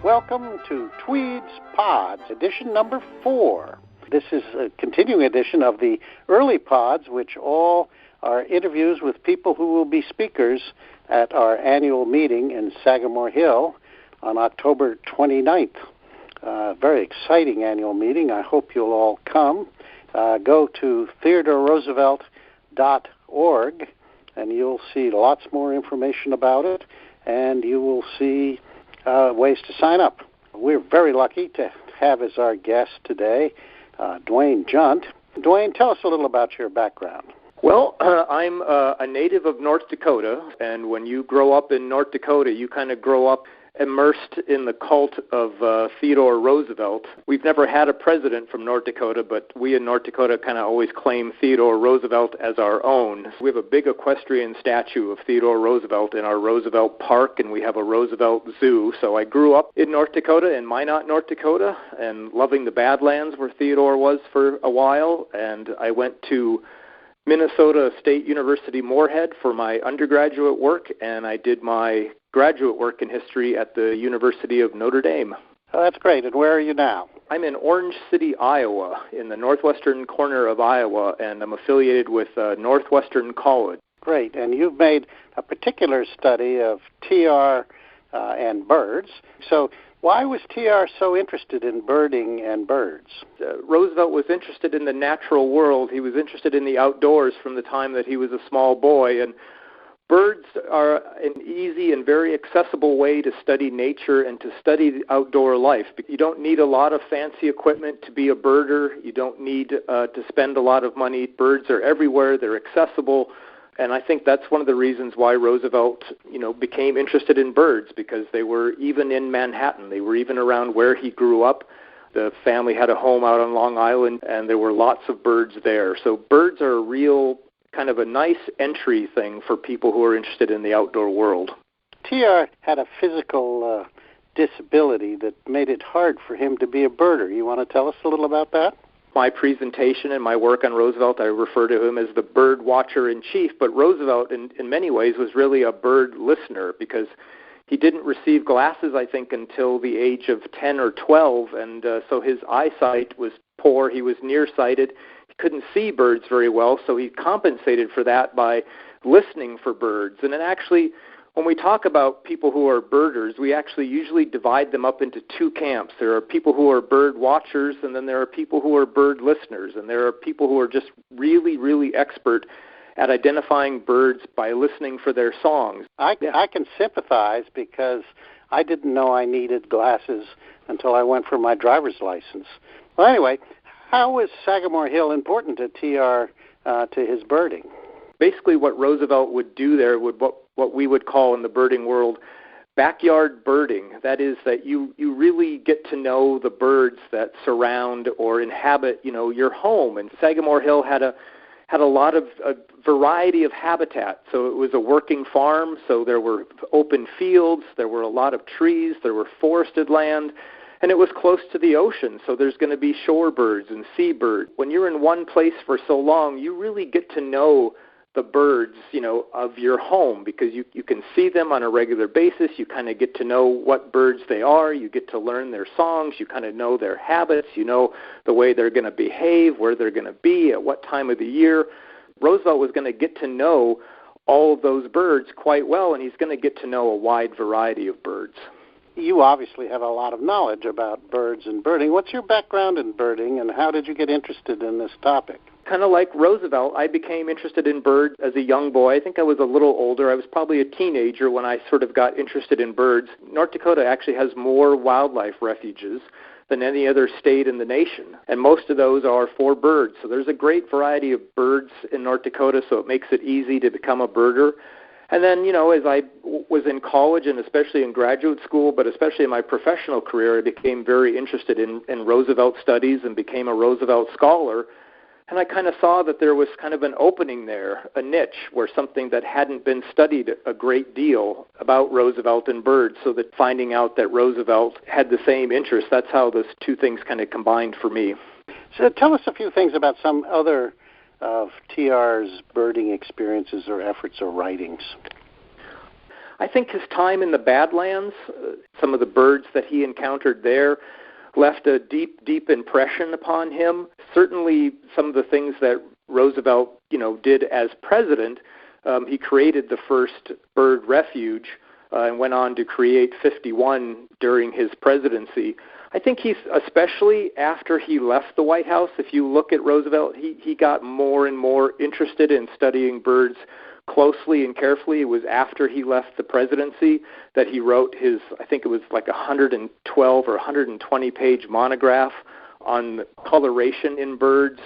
Welcome to Tweed's Pods, edition number 4. This is a continuing edition of the early pods, which all are interviews with people who will be speakers at our annual meeting in Sagamore Hill on October 29th. Very exciting annual meeting. I hope you'll all come. Go to theodoroosevelt.org, and you'll see lots more information about it, and you will see ways to sign up. We're very lucky to have as our guest today Duane Jundt. Duane, tell us a little about your background. Well, I'm a native of North Dakota, and when you grow up in North Dakota, you kind of grow up immersed in the cult of Theodore Roosevelt. We've never had a president from North Dakota, but we in North Dakota kind of always claim Theodore Roosevelt as our own. We have a big equestrian statue of Theodore Roosevelt in our Roosevelt Park, and we have a Roosevelt Zoo. So I grew up in North Dakota, in Minot, North Dakota, and loving the Badlands where Theodore was for a while, and I went to Minnesota State University Moorhead for my undergraduate work, and I did my graduate work in history at the University of Notre Dame. Oh, that's great. And where are you now? I'm in Orange City, Iowa, in the northwestern corner of Iowa, and I'm affiliated with Northwestern College. Great. And you've made a particular study of TR and birds. So why was TR so interested in birding and birds? Roosevelt was interested in the natural world. He was interested in the outdoors from the time that he was a small boy, and birds are an easy and very accessible way to study nature and to study the outdoor life. You don't need a lot of fancy equipment to be a birder. You don't need to spend a lot of money. Birds are everywhere. They're accessible. And I think that's one of the reasons why Roosevelt, became interested in birds, because they were even in Manhattan. They were even around where he grew up. The family had a home out on Long Island, and there were lots of birds there. So birds are a real kind of a nice entry thing for people who are interested in the outdoor world. TR had a physical disability that made it hard for him to be a birder. You want to tell us a little about that? My presentation and my work on Roosevelt, I refer to him as the bird watcher in chief, but Roosevelt in many ways was really a bird listener, because he didn't receive glasses, I think, until the age of 10 or 12, and so his eyesight was poor. He was nearsighted. He couldn't see birds very well, so he compensated for that by listening for birds. And then actually, when we talk about people who are birders, we actually usually divide them up into two camps. There are people who are bird watchers, and then there are people who are bird listeners, and there are people who are just really, really expert at identifying birds by listening for their songs. I can sympathize, because I didn't know I needed glasses until I went for my driver's license. Well, anyway, how was Sagamore Hill important to TR to his birding? Basically, what Roosevelt would do there would what we would call in the birding world backyard birding. That is, that you really get to know the birds that surround or inhabit, your home. And Sagamore Hill had a lot of a variety of habitat. So it was a working farm, so there were open fields, there were a lot of trees, there were forested land, and it was close to the ocean, so there's going to be shorebirds and seabirds. When you're in one place for so long, you really get to know the birds, of your home, because you can see them on a regular basis. You kind of get to know what birds they are. You get to learn their songs. You kind of know their habits. You know the way they're going to behave, where they're going to be, at what time of the year. Roosevelt was going to get to know all of those birds quite well, and he's going to get to know a wide variety of birds. You obviously have a lot of knowledge about birds and birding. What's your background in birding, and how did you get interested in this topic? Kind of like Roosevelt, I became interested in birds as a young boy. I think I was a little older. I was probably a teenager when I sort of got interested in birds. North Dakota actually has more wildlife refuges than any other state in the nation, and most of those are for birds. So there's a great variety of birds in North Dakota, so it makes it easy to become a birder. And then, as I was in college and especially in graduate school, but especially in my professional career, I became very interested in Roosevelt studies and became a Roosevelt scholar. And I kind of saw that there was kind of an opening there, a niche, where something that hadn't been studied a great deal about Roosevelt and birds, so that finding out that Roosevelt had the same interest, that's how those two things kind of combined for me. So tell us a few things about some other of TR's birding experiences or efforts or writings? I think his time in the Badlands, some of the birds that he encountered there, left a deep, deep impression upon him. Certainly some of the things that Roosevelt, did as president. He created the first bird refuge and went on to create 51 during his presidency. I think he's, especially after he left the White House, if you look at Roosevelt, he got more and more interested in studying birds closely and carefully. It was after he left the presidency that he wrote his, I think it was like 112 or 120-page monograph on coloration in birds.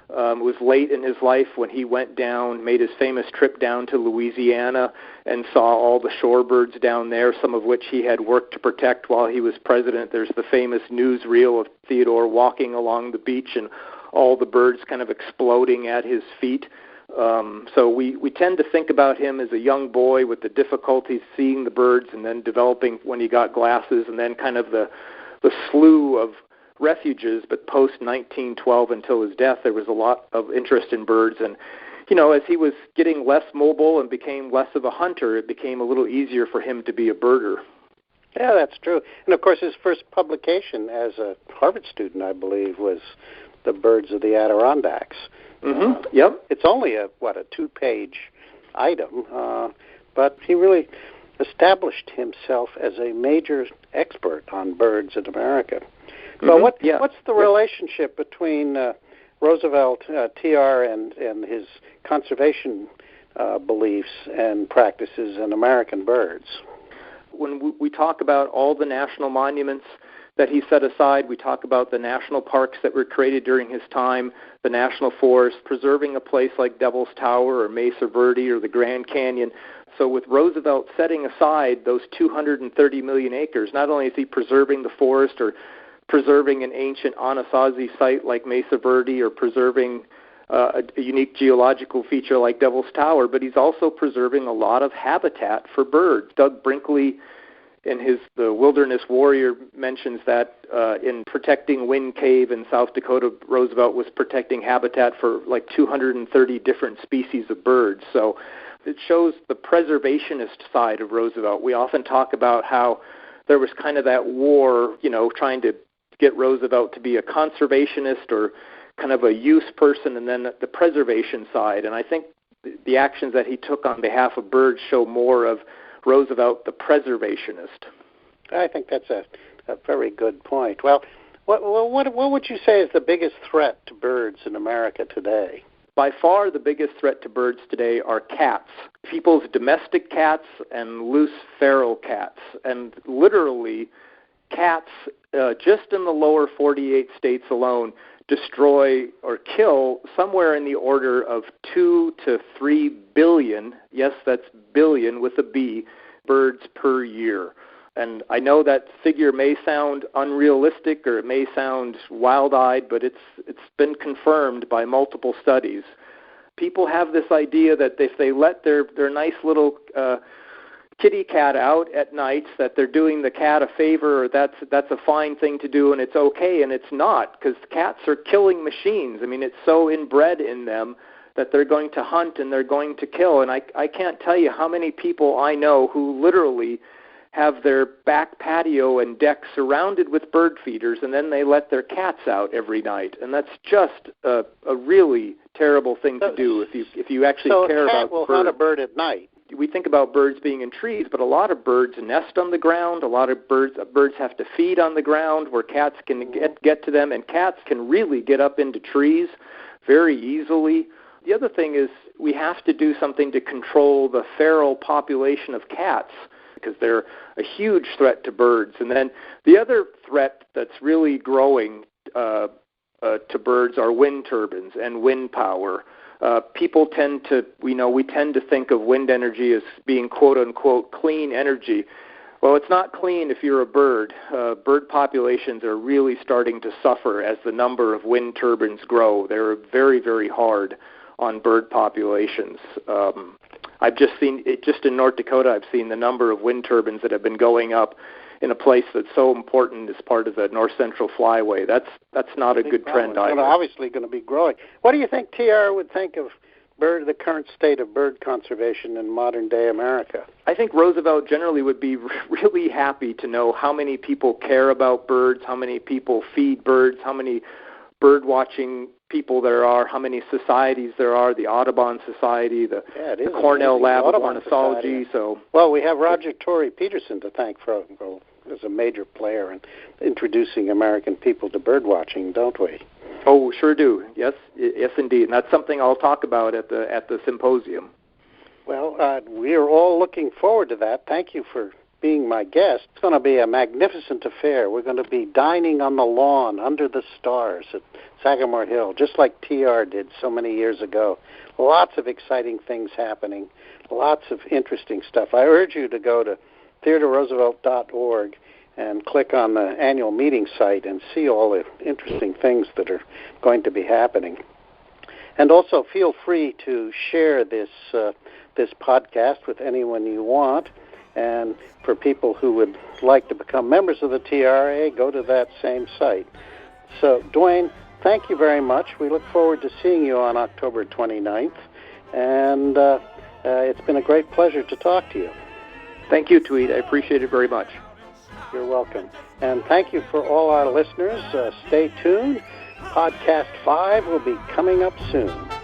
It was late in his life when he went down, made his famous trip down to Louisiana and saw all the shorebirds down there, some of which he had worked to protect while he was president. There's the famous newsreel of Theodore walking along the beach and all the birds kind of exploding at his feet. So we tend to think about him as a young boy with the difficulties seeing the birds and then developing when he got glasses, and then kind of the slew of refuges. But post-1912 until his death, there was a lot of interest in birds. And, as he was getting less mobile and became less of a hunter, it became a little easier for him to be a birder. Yeah, that's true. And, of course, his first publication as a Harvard student, I believe, was The Birds of the Adirondacks. Mm-hmm. Yep. It's only a 2-page item, but he really established himself as a major expert on birds in America. So Mm-hmm. What's the relationship between Roosevelt, TR, and his conservation beliefs and practices and American birds? When we talk about all the national monuments that he set aside, we talk about the national parks that were created during his time, the national forest, preserving a place like Devil's Tower or Mesa Verde or the Grand Canyon. So with Roosevelt setting aside those 230 million acres, not only is he preserving the forest or preserving an ancient Anasazi site like Mesa Verde or preserving a unique geological feature like Devil's Tower, but he's also preserving a lot of habitat for birds. Doug Brinkley, in The Wilderness Warrior, mentions that in protecting Wind Cave in South Dakota, Roosevelt was protecting habitat for like 230 different species of birds. So it shows the preservationist side of Roosevelt. We often talk about how there was kind of that war, trying to get Roosevelt to be a conservationist or kind of a use person, and then the preservation side. And I think the actions that he took on behalf of birds show more of Roosevelt, the preservationist. I think that's a very good point. Well, what would you say is the biggest threat to birds in America today? By far, the biggest threat to birds today are cats, people's domestic cats and loose feral cats. And literally, cats, just in the lower 48 states alone, destroy or kill somewhere in the order of 2 to 3 billion, yes, that's billion with a B, birds per year. And I know that figure may sound unrealistic or it may sound wild-eyed, but it's been confirmed by multiple studies. People have this idea that if they let their nice little kitty cat out at nights, that they're doing the cat a favor, or that's a fine thing to do and it's okay, and it's not, because cats are killing machines. I mean, it's so inbred in them that they're going to hunt and they're going to kill. And I can't tell you how many people I know who literally have their back patio and deck surrounded with bird feeders, and then they let their cats out every night. And that's just a really terrible thing to do if you actually care about birds. So a cat will hunt a bird at night. We think about birds being in trees, but a lot of birds nest on the ground. A lot of birds have to feed on the ground where cats can get to them, and cats can really get up into trees very easily. The other thing is we have to do something to control the feral population of cats, because they're a huge threat to birds. And then the other threat that's really growing to birds are wind turbines and wind power. People tend to, we tend to think of wind energy as being quote-unquote clean energy. Well, it's not clean if you're a bird. Bird populations are really starting to suffer as the number of wind turbines grow. They're very, very hard on bird populations. I've just seen, just in North Dakota, I've seen the number of wind turbines that have been going up in a place that's so important as part of the North Central Flyway. That's not a good trend either. It's obviously going to be growing. What do you think TR would think of the current state of bird conservation in modern-day America? I think Roosevelt generally would be really happy to know how many people care about birds, how many people feed birds, how many bird-watching people there are, how many societies there are, the Audubon Society, the Cornell Lab of Ornithology. Well, we have Roger Torrey Peterson to thank for as a major player in introducing American people to birdwatching, don't we? Oh, sure do. Yes, indeed. And that's something I'll talk about at the symposium. Well, we are all looking forward to that. Thank you for being my guest. It's going to be a magnificent affair. We're going to be dining on the lawn under the stars at Sagamore Hill, just like TR did so many years ago. Lots of exciting things happening, lots of interesting stuff. I urge you to go to theodoroosevelt.org and click on the annual meeting site and see all the interesting things that are going to be happening. And also feel free to share this podcast with anyone you want. And for people who would like to become members of the TRA, go to that same site. So, Duane, thank you very much. We look forward to seeing you on October 29th. And it's been a great pleasure to talk to you. Thank you, Tweed. I appreciate it very much. You're welcome. And thank you for all our listeners. Stay tuned. Podcast 5 will be coming up soon.